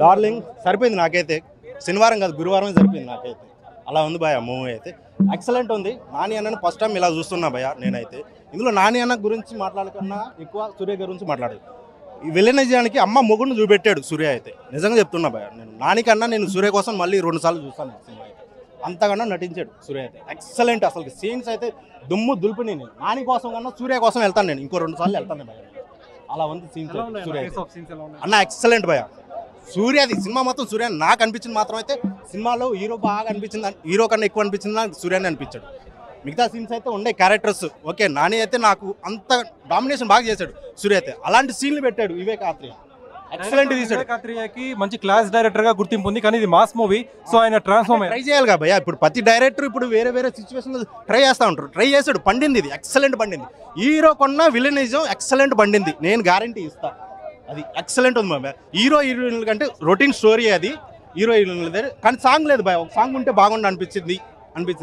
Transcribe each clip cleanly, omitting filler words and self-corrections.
Darling సరిపోయింది నాకైతే. శనివారం కాదు గురువారం సరిపోయింది నాకైతే. అలా ఉంది భయ మూవీ అయితే. ఎక్సలెంట్ ఉంది. నాని అన్నని ఫస్ట్ టైం ఇలా చూస్తున్నా భయ నేనైతే. ఇందులో నాని అన్న గురించి మాట్లాడకన్నా ఎక్కువ సూర్య గురించి మాట్లాడేది. ఈ విలనిజానికి అమ్మ మొగుడిని చూపెట్టాడు సూర్య అయితే. నిజంగా చెప్తున్నా భయ. నేను నానికన్నా నేను సూర్య కోసం మళ్ళీ 2 సార్లు చూస్తాను సినిమా అయితే. అంతకన్నా నటించాడు సూర్య అయితే. ఎక్సలెంట్. అసలు సీన్స్ అయితే దుమ్ము దులిపిని. నేను నాని కోసం కన్నా సూర్య కోసం వెళ్తాను. నేను ఇంకో 2 సార్లు వెళ్తాను భయ. అలా ఉంది సీన్స్ సూర్య అన్న. ఎక్సలెంట్ భయ. సూర్యది సినిమా మొత్తం సూర్య నాకు అనిపించింది మాత్రం అయితే సినిమాలో హీరో బాగా అనిపించింది. హీరో కన్నా ఎక్కువ అనిపించింది నాకు సూర్యని అనిపించాడు. మిగతా సీన్స్ అయితే ఉండే క్యారెక్టర్స్ ఓకే. నాని అయితే నాకు అంత డామినేషన్ బాగా చేశాడు సూర్య అయితే. అలాంటి సీన్లు పెట్టాడు వివేక్ ఆత్రేయ. ఎక్సలెంట్ తీసాడు. ఆత్రేయకి మంచి క్లాస్ డైరెక్టర్ గా గుర్తింపు ఉంది. కానీ ఇది మాస్ మూవీ, సో ఆయన ట్రాన్స్ఫార్మ్ ట్రై చేయాలి కదా భయ్యా. ఇప్పుడు ప్రతి డైరెక్టర్ ఇప్పుడు వేరే వేరే సిచ్యువేషన్ ట్రై చేస్తూ ఉంటారు. ట్రై చేశాడు, పండింది. ఇది ఎక్సలెంట్ పండింది. హీరో కొన్న విలనిజం ఎక్సలెంట్ పండింది. నేను గ్యారంటీ ఇస్తా. అది ఎక్సలెంట్ ఉంది బాబా. హీరో హీరోయిన్ల కంటే రొటీన్ స్టోరీ అది హీరో హీరోయిన్లదే. కానీ సాంగ్ లేదు బాయ్. ఒక సాంగ్ ఉంటే బాగుండి అనిపించింది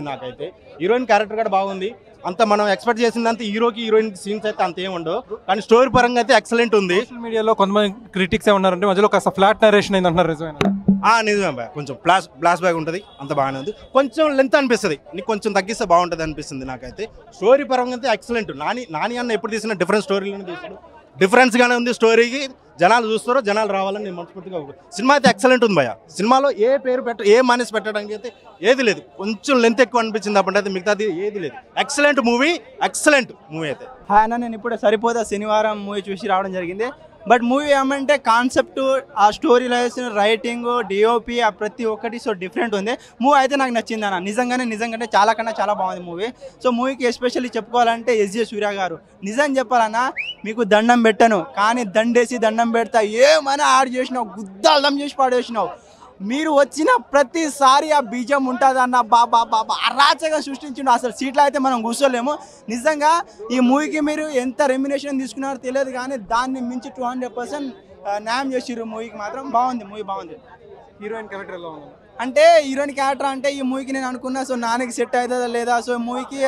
నాకైతే. హీరోయిన్ క్యారెక్టర్ కూడా బాగుంది. అంత మనం ఎక్స్పెక్ట్ చేసిందంత హీరోకి హీరోయిన్ సీన్స్ అయితే అంత ఏమి ఉండవు. కానీ స్టోరీ పరంగా అయితే ఎక్సలెంట్ ఉంది. సోషల్ మీడియాలో కొంతమంది క్రిటిక్స్ ఏమన్నారంటే మధ్యలో కాస్త ఫ్లాట్ నరేషన్ అయింది అంటున్నారు. నిజమేనా? నిజమే బాయ్. కొంచెం ఫ్లాష్ బ్యాక్ ఉంటుంది. అంత బాగానే ఉంది. కొంచెం లెంత్ అనిపిస్తుంది. నీకు కొంచెం తగ్గిస్తే బాగుంటుంది అనిపిస్తుంది నాకైతే. స్టోరీ పరంగా అయితే ఎక్సలెంట్. నాని అన్న ఎప్పుడు తీసిన డిఫరెంట్ స్టోరీలను తీసాడు. డిఫరెన్స్గానే ఉంది స్టోరీకి. జనాలు చూస్తారో జనాలు రావాలని నేను మనస్ఫూర్తిగా. సినిమా అయితే ఎక్సలెంట్ ఉంది భయ. సినిమాలో ఏ పేరు ఏ మానేసి పెట్టడానికి అయితే ఏది లేదు. కొంచెం లెంత్ ఎక్కువ అనిపించింది అప్పుడు అయితే. మిగతాది ఏది లేదు. ఎక్సలెంట్ మూవీ అయితే. హాయ్ అన్న, నేను ఇప్పుడే సరిపోదా శనివారం మూవీ చూసి రావడం జరిగింది. బట్ మూవీ ఏమంటే కాన్సెప్ట్, ఆ స్టోరీ లైన్స్, రైటింగ్, డిఓపి, ఆ ప్రతి ఒక్కటి సో డిఫరెంట్ ఉంది. మూవీ అయితే నాకు నచ్చింది అన్న. నిజంగానే చాలా కన్నా చాలా బాగుంది మూవీ. సో మూవీకి ఎస్పెషల్లీ చెప్పుకోవాలంటే ఎస్జే సూర్య గారు. నిజం చెప్పాలన్నా మీకు దండం పెట్టను, కానీ దండేసి దండం పెడతా. ఏమైనా యాడ్ చేసినావు, గుద్దాల్దం చేసి పాడేసినావు. మీరు వచ్చిన ప్రతిసారి ఆ బీజం ఉంటుంది అన్న. బాబా అరాచగా సృష్టించిండు. అసలు సీట్లో అయితే మనం కూర్చోలేము. నిజంగా ఈ మూవీకి మీరు ఎంత రెమ్యునేషన్ తీసుకున్నారో తెలియదు, కానీ దాన్ని మించి 200% న్యాయం చేసిర్రు. మూవీకి మాత్రం బాగుంది. మూవీ బాగుంది. హీరోయిన్ క్యారెక్టర్ ఎలా ఉంది అంటే హీరోయిన్ క్యారెక్టర్ అంటే ఈ మూవీకి నేను అనుకున్నా సో నానికి సెట్ అవుతుందా లేదా. సో మూవీకి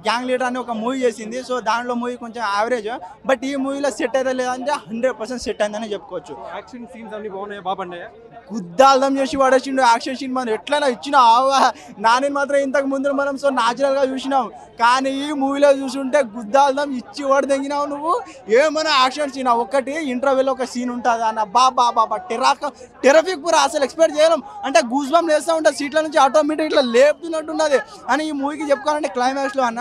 గ్యాంగ్ లీడర్ అని ఒక మూవీ చేసింది. సో దాంట్లో మూవీ కొంచెం యావరేజ్. బట్ ఈ మూవీలో సెట్ అవుతుందా లేదా అంటే 100% సెట్ అయిందని చెప్పుకోవచ్చు. యాక్షన్ సీన్స్ అన్ని బాగున్నాయి, బాగున్నాయి. గుద్దాల్దం చేసి పడేసిండు. యాక్షన్ సీన్ మనం ఎట్లయినా ఇచ్చిన నాని మాత్రం ఇంతకు ముందు మనం సో న్యాచురల్గా చూసినాం. కానీ ఈ మూవీలో చూసుంటే గుద్దాల్దం ఇచ్చి వాడు తెగినావు నువ్వు. ఏమైనా యాక్షన్ సీన్ ఒకటి ఇంటర్వ్యూలో ఒక సీన్ ఉంటుంది అన్న. బాబా టెరఫిక్ పూరా. అసలు ఎక్స్పెక్ట్ చేయలేం. అంటే గూస్ బంప్ వేస్తూ ఉంటుంది సీట్ల నుంచి ఆటోమేటిక్ ఇట్లా లేపుతున్నట్టున్నది. అని ఈ మూవీకి చెప్పుకోవాలంటే క్లైమాక్స్లో అన్న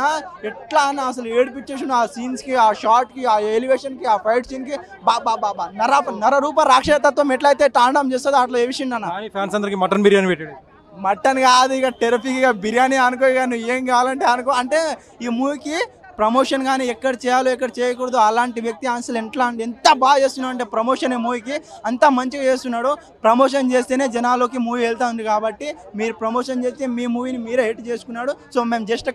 ఎట్లా అన్న అసలు ఏడిపించేసి ఆ సీన్స్కి, ఆ షార్ట్కి, ఆ ఎలివేషన్కి, ఆ ఫైట్ సీన్కి బాబా నరరూప రాక్షసత్వం ఎట్లయితే తాండం చేస్తుందో అట్లా వేసిండు అన్న. ఫ్యాన్స్ అందరికి మటన్ బిర్యానీ పెట్టాడు. మటన్ కాదు ఇక టెరఫిక్, ఇక బిర్యానీ అనుకో. ఇక నువ్వు ఏం కావాలంటే అనుకో. అంటే ఈ మూవీకి ప్రమోషన్ కానీ ఎక్కడ చేయాలో ఎక్కడ చేయకూడదు అలాంటి వ్యక్తి అసలు ఎంత బాగా చేస్తున్నాడు అంటే ప్రమోషన్ ఈ మూవీకి అంత మంచిగా చేస్తున్నాడు. ప్రమోషన్ చేస్తేనే జనాల్లోకి మూవీ వెళ్తూ ఉంది. కాబట్టి మీరు ప్రమోషన్ చేస్తే మీ మూవీని మీరే హిట్ చేసుకున్నాడు. సో మేము జస్ట్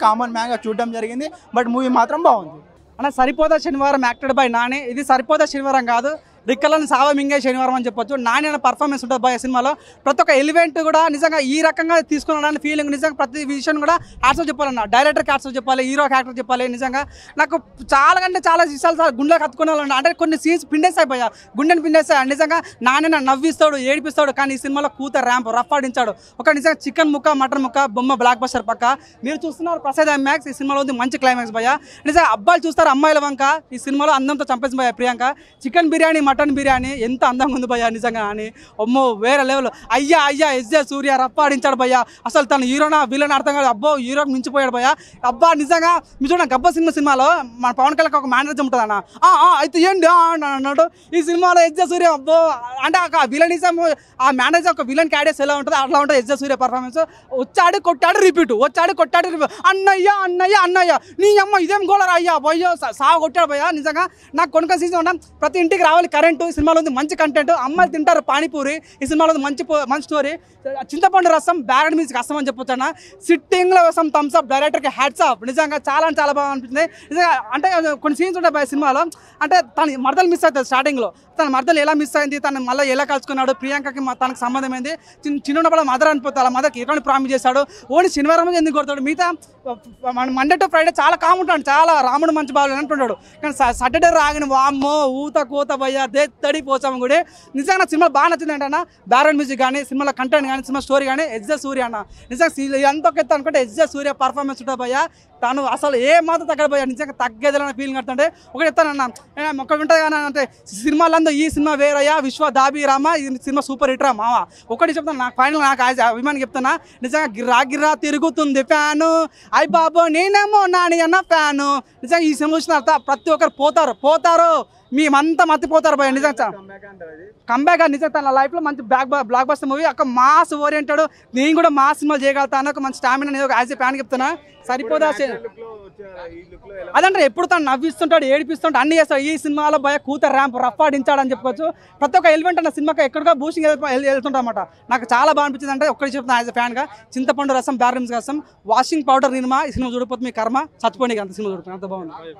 కామన్ మ్యాన్గా చూడడం జరిగింది. బట్ మూవీ మాత్రం బాగుంది అన్న. సరిపోదా శనివారం యాక్టెడ్ బై నాని. ఇది సరిపోదా శనివారం కాదు, రిక్కలను సావ మింగే శనివారం అని చెప్పొచ్చు. నాని అనే పర్ఫార్మెన్స్ ఉంటుంది బాయ్ సినిమాలో. ప్రతి ఒక్క ఎలిమెంట్ కూడా నిజంగా ఈ రకంగా తీసుకున్నాడని ఫీలింగ్. నిజంగా ప్రతి విషయం కూడా హ్యాట్స్ చెప్పాలన్న. డైరెక్టర్కి హ్యాట్స్ చెప్పాలి, హీరో యాక్టర్ చెప్పాలి. నిజంగా నాకు చాలా కంటే చాలా విషయాలు గుండెలకు హత్తుకున్నాను. అంటే కొన్ని సీన్స్ పిండేస్తాయి భయ్యా, గుండెని పిండేస్తాయి. నిజంగా నాని నవ్విస్తాడు, ఏడిపిస్తాడు. కానీ ఈ సినిమాలో కూత ర్యాంప్ రఫ్ ఆడించాడు. ఒక నిజంగా చికెన్ ముక్క, మటన్ ముక్క, బొమ్మ బ్లాక్ బస్టర్ పక్క. మీరు చూస్తున్నారు ప్రసాద్ మ్యాక్స్. ఈ సినిమాలో ఉంది మంచి క్లైమాక్స్ భయ్యా. నిజంగా అబ్బాయిలు చూస్తారు అమ్మాయిల వంక. ఈ సినిమాలో అందంతో చంపేసి భయ్యా ప్రియాంక. చికెన్ బిర్యానీ, మటన్ బిర్యానీ ఎంత అందంగా ఉంది భయ్యా నిజంగా. అని అమ్మో వేరే లెవెల్. అయ్యా ఎస్జే సూర్య రప్పాడించాడు భయ్యా. అసలు తను హీరోనా విలన్ అర్థం కాదు. అబ్బో హీరోకి మించిపోయాడు భయ్యా. అబ్బా నిజంగా మీరు చూడండి గబ్బర్ సినిమాలో మన పవన్ కళ్యాణ్ ఒక మేనేజర్ ఉంటుంది అన్న. అయితే ఏంటి అన్నాడు. ఈ సినిమాలో ఎస్జే సూర్య అబ్బో అంటే ఆ విలనిజం, ఆ మేనేజర్ ఒక విలన్ క్యాడెస్ ఎలా ఉంటుంది అట్లా ఉంటుంది ఎస్జే సూర్య పర్ఫార్మెన్స్. వచ్చాడు కొట్టాడు రిపీట్, అన్నయ్య నీ అమ్మ ఇదేం గోళరా అయ్యా భయ్యో సాగు కొట్టాడు భయ్యా. నిజంగా నాకు కొనుక సీజన్ ఉంటాం. ప్రతి ఇంటికి రావాలి కరెంటు. ఈ సినిమాలో ఉంది మంచి కంటెంట్. అమ్మాయిలు తింటారు పానీపూరి. ఈ సినిమాలో మంచి స్టోరీ. చింతపండు రసం బ్యారెడ్ మ్యూజిక్ అస్సం అని చెప్పొచ్చు అన్న. సిట్టింగ్లో కోసం థమ్స్ అప్. డైరెక్టర్కి హ్యాట్స్ ఆఫ్. నిజంగా చాలా బాగా అనిపించింది. నిజంగా అంటే కొన్ని సీన్స్ ఉంటాయి సినిమాలో. అంటే తన మరదలు మిస్ అవుతుంది స్టార్టింగ్లో. తన మరదలు ఎలా మిస్ అయింది, తను మళ్ళీ ఎలా కలుసుకున్నాడు, ప్రియాంకకి తనకు సంబంధం ఏంది, చిన్నప్పుడు మదర్ అనిపోతుంది. అలా మదర్కి ఎటువంటి ప్రామిస్ చేశాడు. ఓన్లీ శనివారం ఎందుకు కొడతాడు. మిగతా మండే టు ఫ్రైడే చాలా కామ్ ఉంటాడు. చాలా రాముడు మంచి బాగా అంటుంటాడు. కానీ సాటర్డే రాగిన వామ్మో ఊత కోత భయ్యా దేత్తడి పోచాము కూడా నిజంగా నా సినిమా బాగా నచ్చింది అంటే అన్న బ్యాక్గ్రౌండ్ మ్యూజిక్ కానీ సినిమాలో కంటెంట్ కానీ సినిమా స్టోరీ కానీ ఎస్జే సూర్య అన్న నిజంగా ఎంత ఒక ఎత్తు అనుకుంటే ఎస్జే సూర్య పర్ఫార్మెన్స్ ఉంటుంది భయ్యా తను అసలు ఏ మాత్రం తగ్గదు భయ్యా నిజంగా తగ్గేదిలన్న ఫీలింగ్ అంటే ఒకటి చెప్తానన్న ఒకటి ఉంటుంది కానీ అంటే సినిమాలందు ఈ సినిమా వేరయ్యా విశ్వ దాబి రామా ఈ సినిమా సూపర్ హిట్ రా మావా ఒకటి చెప్తాను నాకు ఫైనల్ నాకు అభిమాని చెప్తున్నా నిజంగా గిర్రా గిర్రా తిరుగుతుంది ఫ్యాను అయ్ బాబు నేనేమో నాని అన్న ఫ్యాను నిజంగా ఈ సినిమా చూసిన ప్రతి ఒక్కరు పోతారు మేమంతా మర్చిపోతారు భయ నిజంగా కంబ్యాక్ నిజంగా తన లైఫ్లో మంచి బ్లాక్ బస్టర్ మూవీ ఒక మాస్ ఓరియంటెడ్ నేను కూడా మాస్ సినిమాలు చేయగలుగుతాను ఒక మంచి స్టామినా నేను యాజ్ ఏ ఫ్యాన్ చెప్తున్నా సరిపోదా అదంటే ఎప్పుడు తను నవ్విస్తుంటాడు ఏడిపిస్తుంటాడు అన్ని చేస్తాడు ఈ సినిమాలో భయ కూతురు ర్యాంప్ రఫ్ ఆడించాడు అని చెప్పుకోవచ్చు ప్రతి ఒక్క ఎలిమెంట్ అన్న సినిమాకి ఎక్కడికో బూస్టింగ్ వెళ్తుంటా అనమాట నాకు చాలా బాగా అనిపించింది అంటే ఒక్కటి చెప్తాను యాజ్ ఎ ఫ్యాన్గా చింతపండు రసం బ్యారమ్స్ రసం వాషింగ్ పౌడర్ సినిమా ఈ సినిమా చూడకపోతే మీ కర్మ చచ్చిపోయింది అంత సినిమా చూడుతుంది అంత బాగుంది